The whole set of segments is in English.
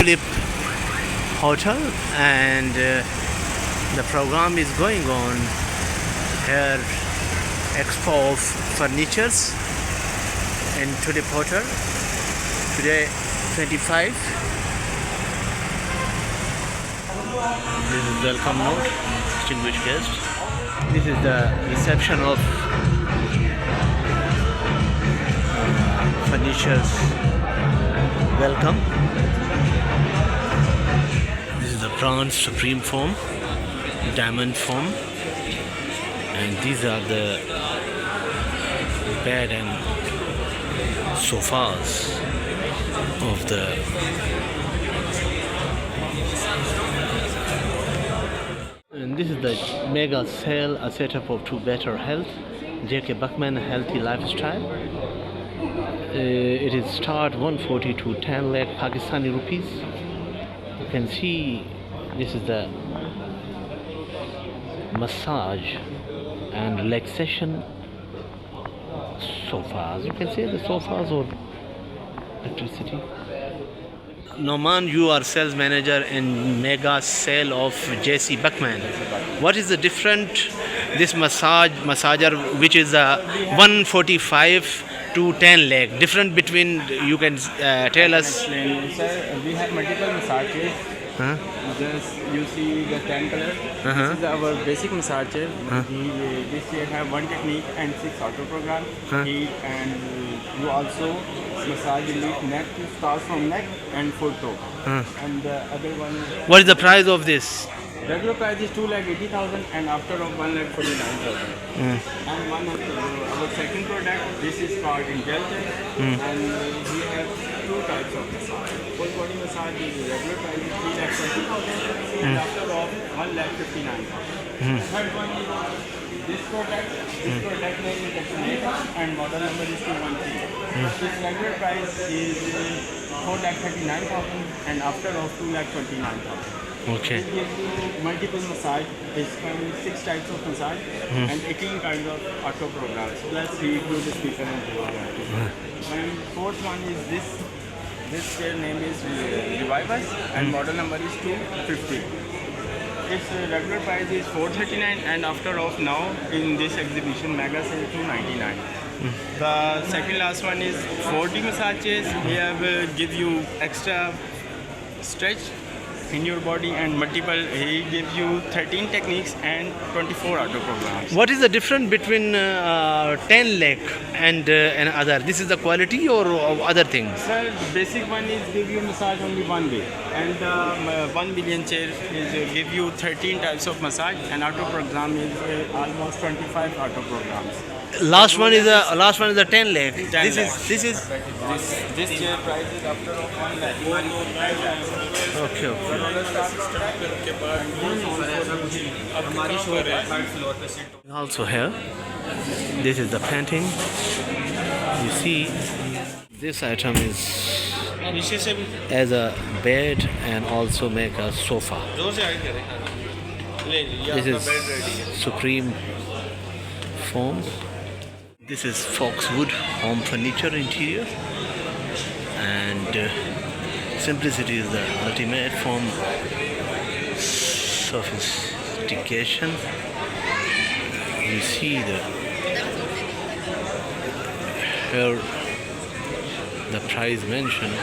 Tulip Hotel, and the program is going on here. Expo of Furnitures in Tulip Hotel today 25. This is welcome note, distinguished guest. This is the reception of Furnitures welcome. This is the bronze supreme foam, diamond foam, and these are the bed and sofas of the and this is the mega sale, a setup of To Better Health, J.K. Buckman Healthy Lifestyle. It is start 140 to 10 lakh Pakistani rupees. You can see this is the massage and relaxation sofas. You can say the sofas or electricity. Noman, you are sales manager in mega sale of JC Buckman. What is the different this massager which is 145 to 10 lakh different between, you can tell us? Sir, we have multiple massages. Just you see the 10 color. This is our basic massager. This here have one technique and 6 auto program. Heat, and you also massage elite neck to start from neck and foot toe. And the other one. What is the price of this? Regular price is 2,80,000 and after of 1,49,000. And one of our second product, this is called Intelligent, and we have two types of massage. Full body massage is regular price is 3,20,000 and after of 1,59,000. Third one is this product. This product name is Destinator and model number is 213. This regular price is 4,39,000 and after of 2,29,000. Okay. It gives you multiple massage. It's 6 types of massage and 18 kinds of auto programs. Plus he includes the speaker and And fourth one is this. This name is Revive Us and model number is 250. Its regular price is 439 and after off now in this exhibition mega sale 299. The second last one is 4D massages. We have give you extra stretch in your body and multiple. He gives you 13 techniques and 24 auto programs. What is the difference between 10 lakh and other? This is the quality or other things? Sir, basic one is give you massage only one way, and 1 million chair is give you 13 types of massage, and auto program is almost 25 auto programs. Last one is a 10 lakh. 10 This lakhs. is This chair price is after of 1 lakh. okay. Also here, this is the painting. You see, this item is as a bed and also make a sofa. This is supreme foam. This is Foxwood home furniture interior, and simplicity is the ultimate form. Sophistication. You see here the price mentioned.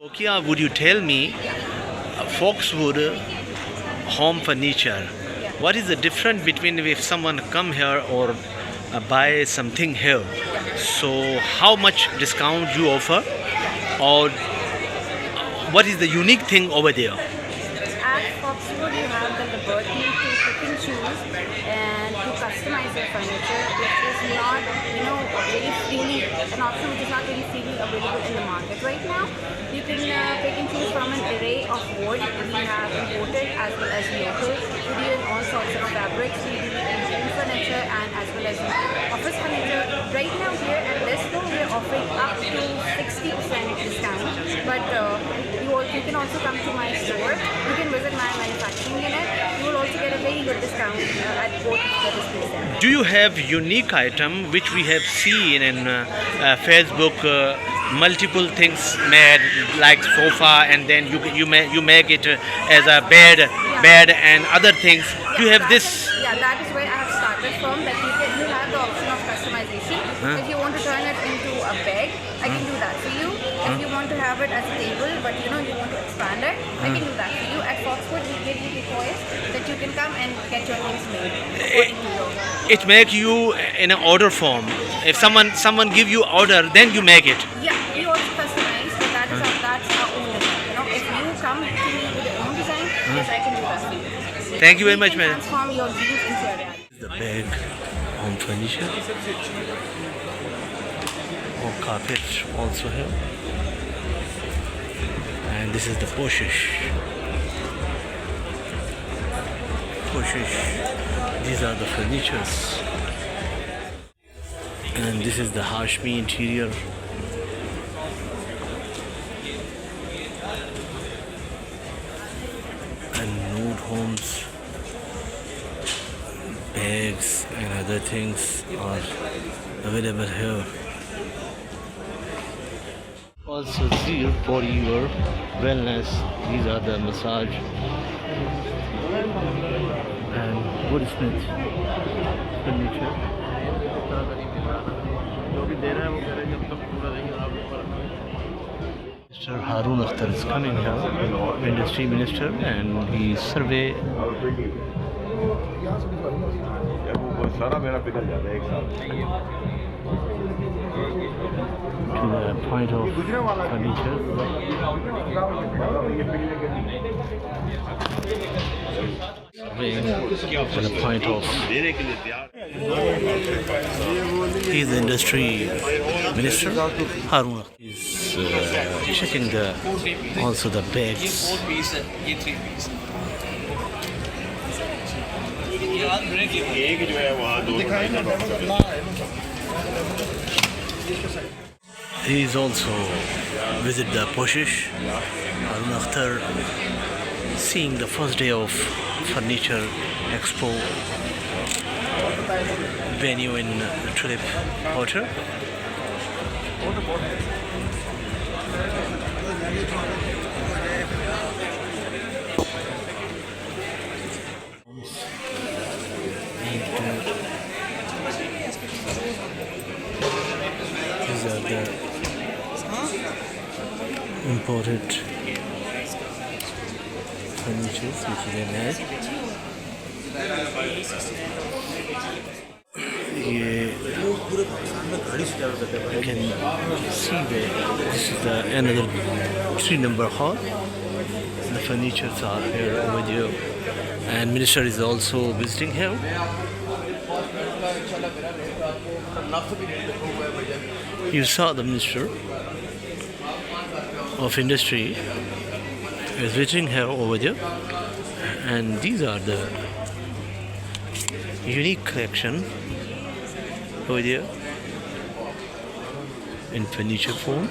Okay, would you tell me Foxwood home furniture? What is the difference between if someone come here or buy something here? So how much discount you offer, or what is the unique thing over there? At Foxwood, you have the liberty to pick and choose and to customize your furniture, which is not, very freely, an option which is not very freely available in the market right now. You can pick and choose from an array of wood. We have imported as well as local. We deal in all sorts of fabrics. We deal in home furniture and as well as office furniture. Right now here at this store, we are offering up to 60% discount. But you can also come to my store. You can visit my manufacturing unit. You will also get a very good discount at both the displays there. Do you have unique item which we have seen in Facebook multiple things made like sofa, and then you make it as a bed and other things. You have this. Yeah, that is where I have started from. That you have the option of customization. If you want to turn it into a bed, I can do that for you. If you want to have it as a table, but you want to expand it, I can do that for you. At Foxwood, we give you the choice that you can come and get your things made according to your. It make you in an order form. If someone give you order, then you make it. Yeah, we also customize, but that's our own design. If you come to me with your own design, yes, I can do that for you. Thank you very much, You can madam. transform your dreams into your reality. The bag, home furniture, or carpet also here. And this is the Poshish. These are the furnitures. And this is the Hashmi interior. And Nude Homes. Bags and other things are available here. Also here for your wellness, these are the massage and Woodsmith furniture. Mr. Harun Akhtar is coming here, industry minister, and he survey to the point of furniture. To the point of. He is the industry minister. Harun is checking also the bags. He is also visit the Poshish Harun Akhtar, seeing the first day of furniture expo venue in the Tulip Hotel. These are the imported furniture which they made. You can see this is another 3-number hall. The furnitures are here over there, and minister is also visiting here. You saw the minister of industry is visiting here over there, and these are the unique collection over there in furniture form.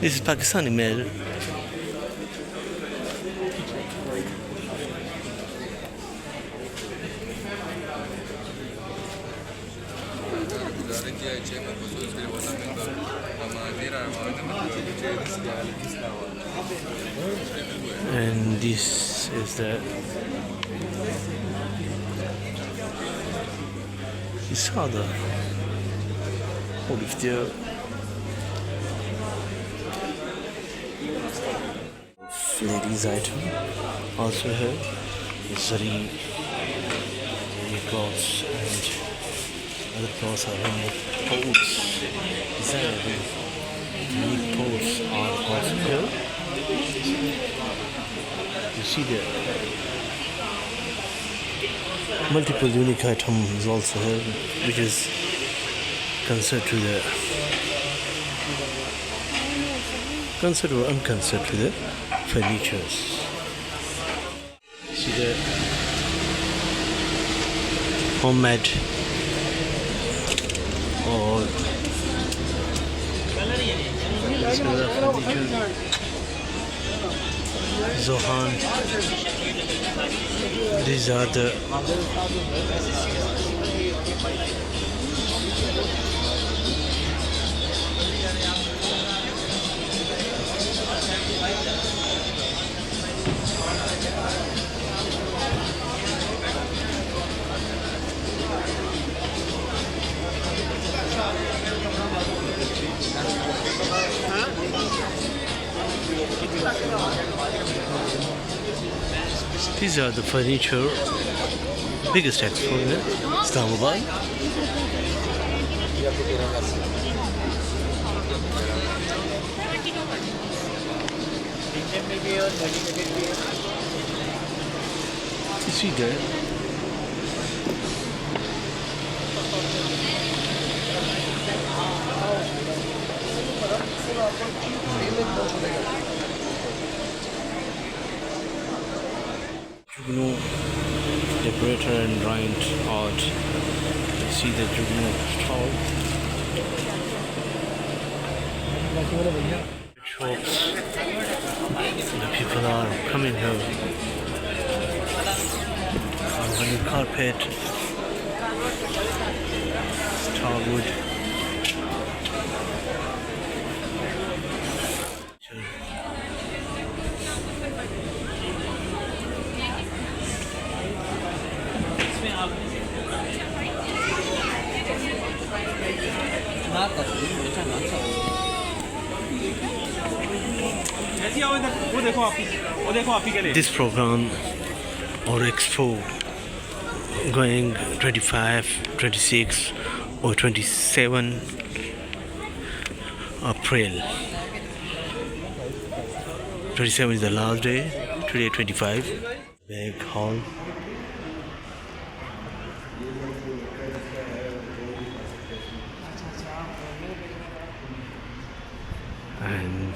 This is Pakistani made. And this is the you saw the olive there. Ladies item also here. Zari clothes and other clothes are here. Pots, designer unique pots are also here. You see there multiple unique items also here, which is considered to the considered or unconsidered to the furnitures. See the homemade or Zohan. These are the These are the furniture, biggest expo in Islamabad. You see there. Jugnu decorator and giant art. You see the Jugnu stall. Shops. The people are coming here. New carpet, starwood. This program or expo going 25, 26 or 27 April. 27 is the last day, today 25. Big hall. And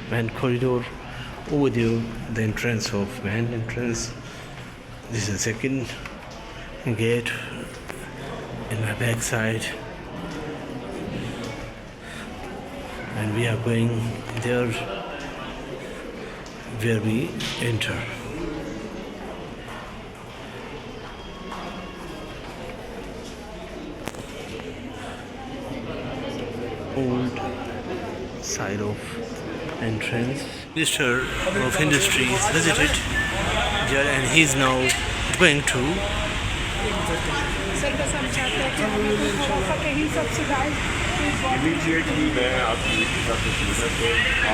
main corridor over there, the entrance of main entrance. This is the second gate in my back side, and we are going there where we enter. Old side of entrance. Minister of Industries visited there, and he's now going to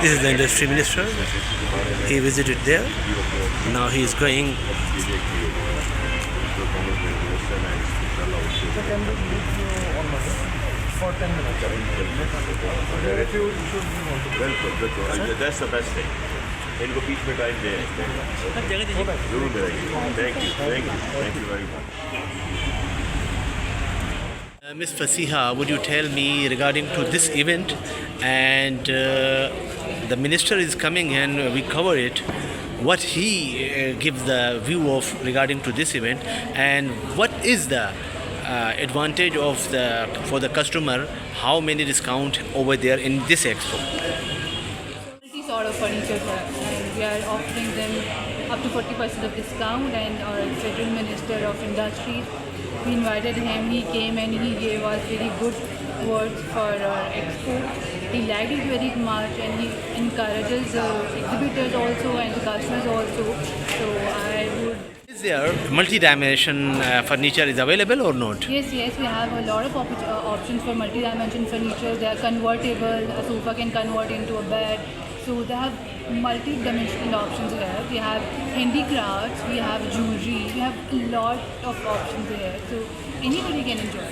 This is the industry minister. He visited there. Now he is going. For 10 minutes. That's the best thing. इनको बीच में time दे जरूर देंगे. Thank you very much. Ms. Fasiha, would you tell me regarding to this event, and the minister is coming and we cover it, what he gives the view of regarding to this event, and what is the advantage of for the customer, how many discount over there in this expo? Sort of furniture here, and we are offering them up to 40% of discount, and our federal minister of industries, we invited him, he came and he gave us very good words for our expo. He liked it very much, and he encourages exhibitors also and the customers also. So I would... Is there multi-dimension furniture is available or not? Yes, we have a lot of options for multi-dimension furniture. They are convertible, a sofa can convert into a bed. So they have multi-dimensional options here. We have handicrafts, we have jewelry, we have a lot of options here. So anybody can enjoy.